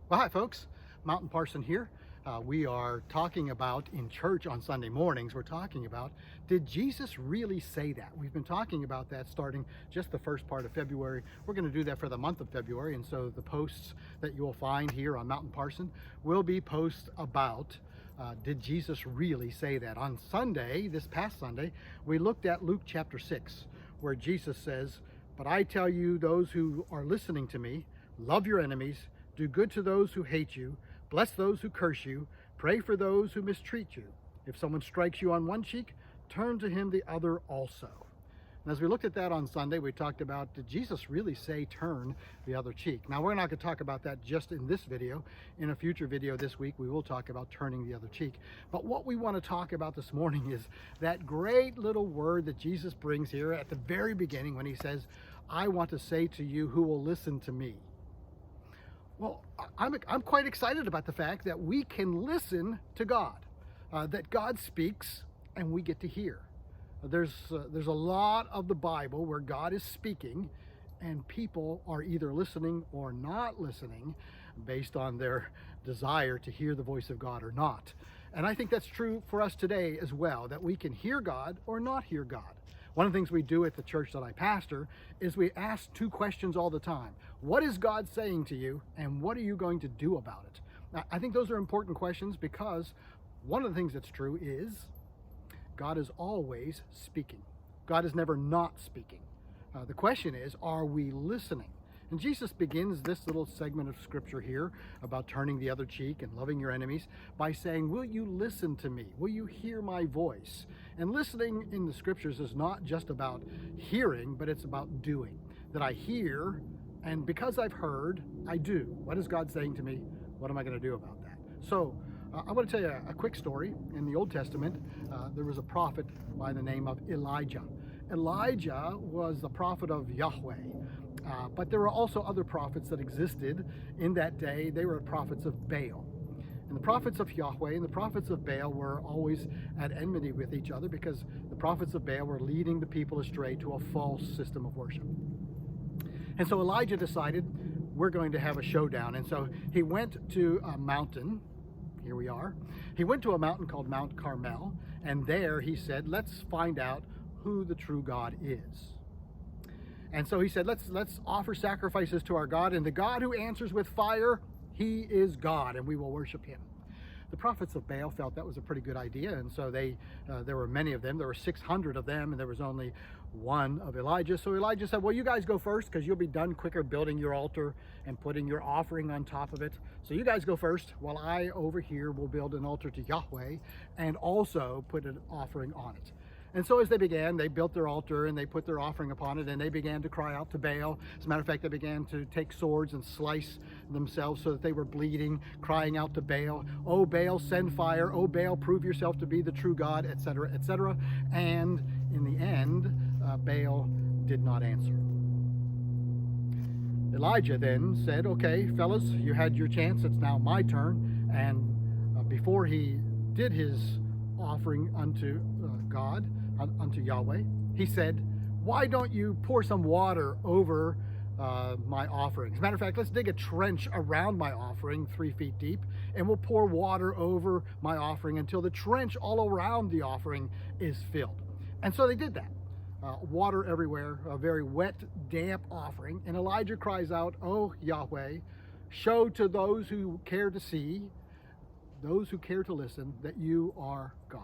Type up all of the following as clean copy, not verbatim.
Well, hi folks, Mountain Parson here. We are talking about in church on Sunday mornings, we're talking about, did Jesus really say that? We've been talking about that starting just the first part of February. We're going to do that for the month of February. And so the posts that you will find here on Mountain Parson will be posts about, did Jesus really say that? On Sunday, this past Sunday, we looked at Luke chapter 6, where Jesus says, "But I tell you, those who are listening to me, love your enemies, do good to those who hate you, bless those who curse you, pray for those who mistreat you. If someone strikes you on one cheek, turn to him the other also." And as we looked at that on Sunday, we talked about, did Jesus really say turn the other cheek? Now, we're not going to talk about that just in this video. In a future video this week, we will talk about turning the other cheek. But what we want to talk about this morning is that great little word that Jesus brings here at the very beginning when he says, "I want to say to you who will listen to me." Well, I'm quite excited about the fact that we can listen to God, that God speaks and we get to hear. There's a lot of the Bible where God is speaking and people are either listening or not listening based on their desire to hear the voice of God or not. And I think that's true for us today as well, that we can hear God or not hear God. One of the things we do at the church that I pastor is we ask two questions all the time. What is God saying to you, and what are you going to do about it? Now, I think those are important questions because one of the things that's true is God is always speaking. God is never not speaking. The question is, are we listening? And Jesus begins this little segment of scripture here about turning the other cheek and loving your enemies by saying, will you listen to me? Will you hear my voice? And listening in the scriptures is not just about hearing, but it's about doing. That I hear, and because I've heard, I do. What is God saying to me? What am I going to do about that? So I want to tell you a quick story. In the Old Testament, there was a prophet by the name of Elijah. Elijah was the prophet of Yahweh. But there were also other prophets that existed in that day. They were prophets of Baal. And the prophets of Yahweh and the prophets of Baal were always at enmity with each other because the prophets of Baal were leading the people astray to a false system of worship. And so Elijah decided, we're going to have a showdown. And so he went to a mountain. Here we are. He went to a mountain called Mount Carmel. And there he said, let's find out who the true God is. And so he said, let's offer sacrifices to our God, and the God who answers with fire, he is God, and we will worship him. The prophets of Baal felt that was a pretty good idea, and so there were many of them. There were 600 of them, and there was only one of Elijah. So Elijah said, well, you guys go first, because you'll be done quicker building your altar and putting your offering on top of it. So you guys go first, while I over here will build an altar to Yahweh and also put an offering on it. And so as they began, they built their altar and they put their offering upon it, and they began to cry out to Baal. As a matter of fact, they began to take swords and slice themselves so that they were bleeding, crying out to Baal, "Oh Baal, send fire. Oh Baal, prove yourself to be the true God," etc., etc. And in the end, Baal did not answer. Elijah then said, okay, fellas, you had your chance. It's now my turn. And before he did his offering unto God, unto Yahweh, he said, why don't you pour some water over my offering? As a matter of fact, let's dig a trench around my offering 3 feet deep, and we'll pour water over my offering until the trench all around the offering is filled. And so they did that. Water everywhere, a very wet, damp offering. And Elijah cries out, "Oh Yahweh, show to those who care to see, those who care to listen, that you are God."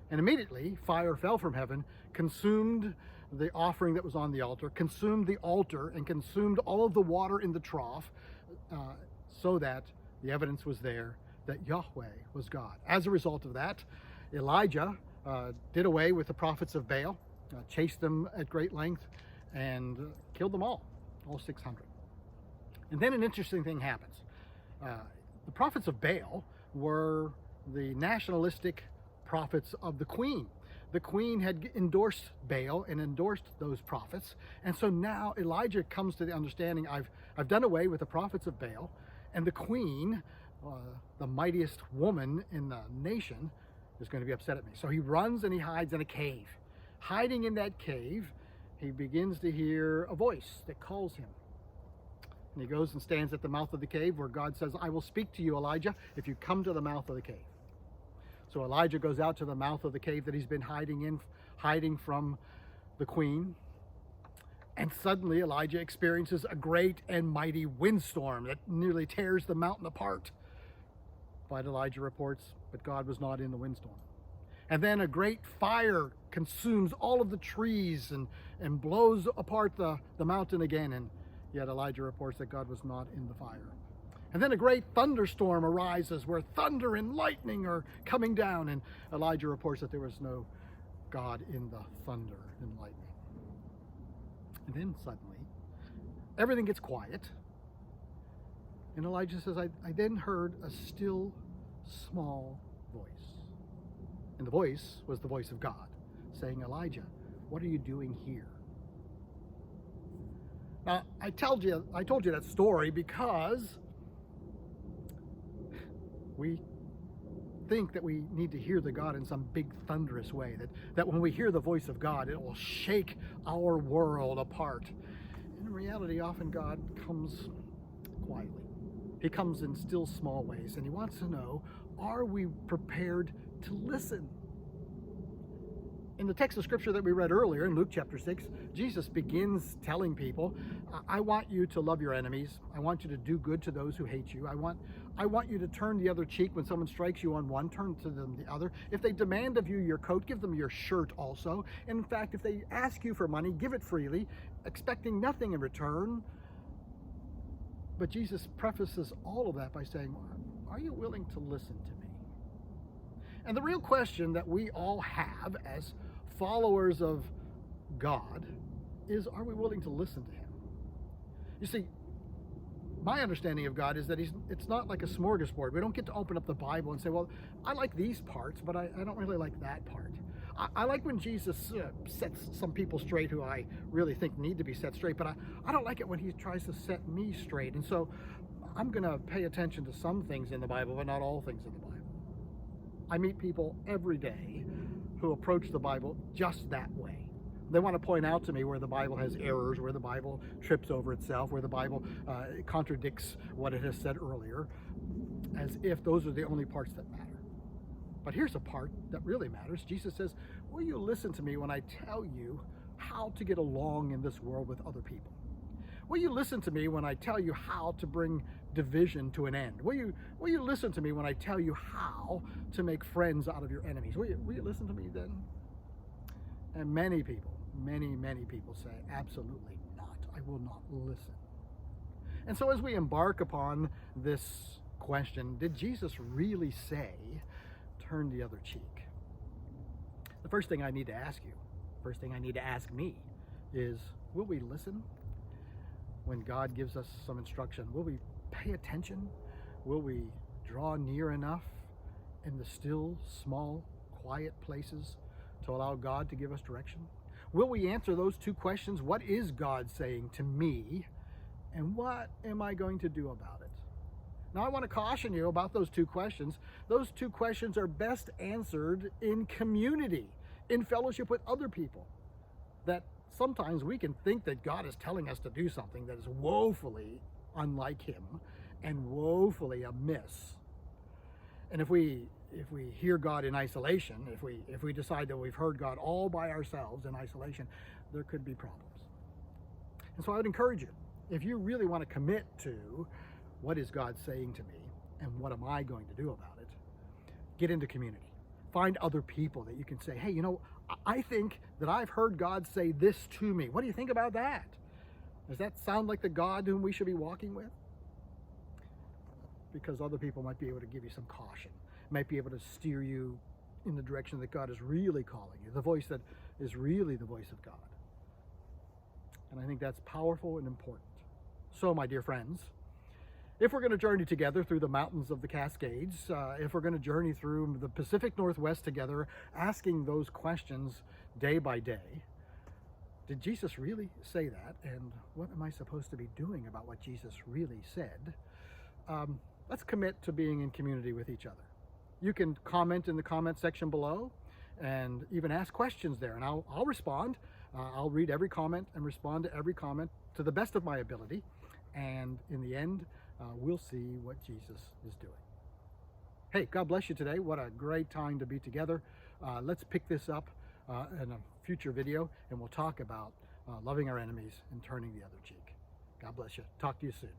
And immediately fire fell from heaven, consumed the offering that was on the altar, consumed the altar, and consumed all of the water in the trough, so that the evidence was there that Yahweh was God. As a result of that, Elijah did away with the prophets of Baal, chased them at great length, and killed them all 600. And then an interesting thing happens. The prophets of Baal were the nationalistic prophets of the queen. The queen had endorsed Baal and endorsed those prophets. And so now Elijah comes to the understanding, I've done away with the prophets of Baal, and the queen, the mightiest woman in the nation, is going to be upset at me. So he runs and he hides in a cave. Hiding in that cave, he begins to hear a voice that calls him. And he goes and stands at the mouth of the cave where God says, I will speak to you, Elijah, if you come to the mouth of the cave. So Elijah goes out to the mouth of the cave that he's been hiding from the queen. And suddenly Elijah experiences a great and mighty windstorm that nearly tears the mountain apart. But Elijah reports, but God was not in the windstorm. And then a great fire consumes all of the trees and blows apart the mountain again. And yet Elijah reports that God was not in the fire. And then a great thunderstorm arises where thunder and lightning are coming down. And Elijah reports that there was no God in the thunder and lightning. And then suddenly, everything gets quiet. And Elijah says, I then heard a still, small voice. And the voice was the voice of God, saying, Elijah, what are you doing here? Now, I told you that story because we think that we need to hear the God in some big thunderous way, that when we hear the voice of God, it will shake our world apart. In reality, often God comes quietly. He comes in still small ways, and he wants to know, are we prepared to listen? In the text of scripture that we read earlier in Luke chapter 6, Jesus begins telling people, I want you to love your enemies. I want you to do good to those who hate you. I want you to turn the other cheek when someone strikes you on one, turn to them the other. If they demand of you your coat, give them your shirt also. And in fact, if they ask you for money, give it freely, expecting nothing in return. But Jesus prefaces all of that by saying, are you willing to listen to me? And the real question that we all have as followers of God is, are we willing to listen to him? You see, my understanding of God is that it's not like a smorgasbord. We don't get to open up the Bible and say, well, I like these parts, but I don't really like that part. I like when Jesus sets some people straight who I really think need to be set straight, but I don't like it when he tries to set me straight. And so I'm going to pay attention to some things in the Bible, but not all things in the Bible. I meet people every day who approach the Bible just that way. They want to point out to me where the Bible has errors, where the Bible trips over itself, where the Bible contradicts what it has said earlier, as if those are the only parts that matter. But here's a part that really matters. Jesus says, will you listen to me when I tell you how to get along in this world with other people? Will you listen to me when I tell you how to bring division to an end? Will you listen to me when I tell you how to make friends out of your enemies? Will you listen to me then? And many people say, absolutely not. I will not listen. And so as we embark upon this question, did Jesus really say, turn the other cheek? The first thing I need to ask you, first thing I need to ask me is, will we listen when God gives us some instruction? Will we pay attention? Will we draw near enough in the still, small, quiet places to allow God to give us direction? Will we answer those two questions? What is God saying to me? And what am I going to do about it? Now, I want to caution you about those two questions. Those two questions are best answered in community, in fellowship with other people. That sometimes we can think that God is telling us to do something that is woefully unlike him and woefully amiss. And if we hear God in isolation, if we decide that we've heard God all by ourselves in isolation, there could be problems. And so I would encourage you, if you really want to commit to what is God saying to me and what am I going to do about it, get into community. Find other people that you can say, hey, I think that I've heard God say this to me. What do you think about that? Does that sound like the God whom we should be walking with? Because other people might be able to give you some caution, might be able to steer you in the direction that God is really calling you, the voice that is really the voice of God. And I think that's powerful and important. So, my dear friends, if we're going to journey together through the mountains of the Cascades, if we're going to journey through the Pacific Northwest together, asking those questions day by day, did Jesus really say that? And what am I supposed to be doing about what Jesus really said? Let's commit to being in community with each other. You can comment in the comment section below and even ask questions there, and I'll respond. I'll read every comment and respond to every comment to the best of my ability. And in the end, we'll see what Jesus is doing. Hey, God bless you today. What a great time to be together. Let's pick this up in a future video, and we'll talk about loving our enemies and turning the other cheek. God bless you. Talk to you soon.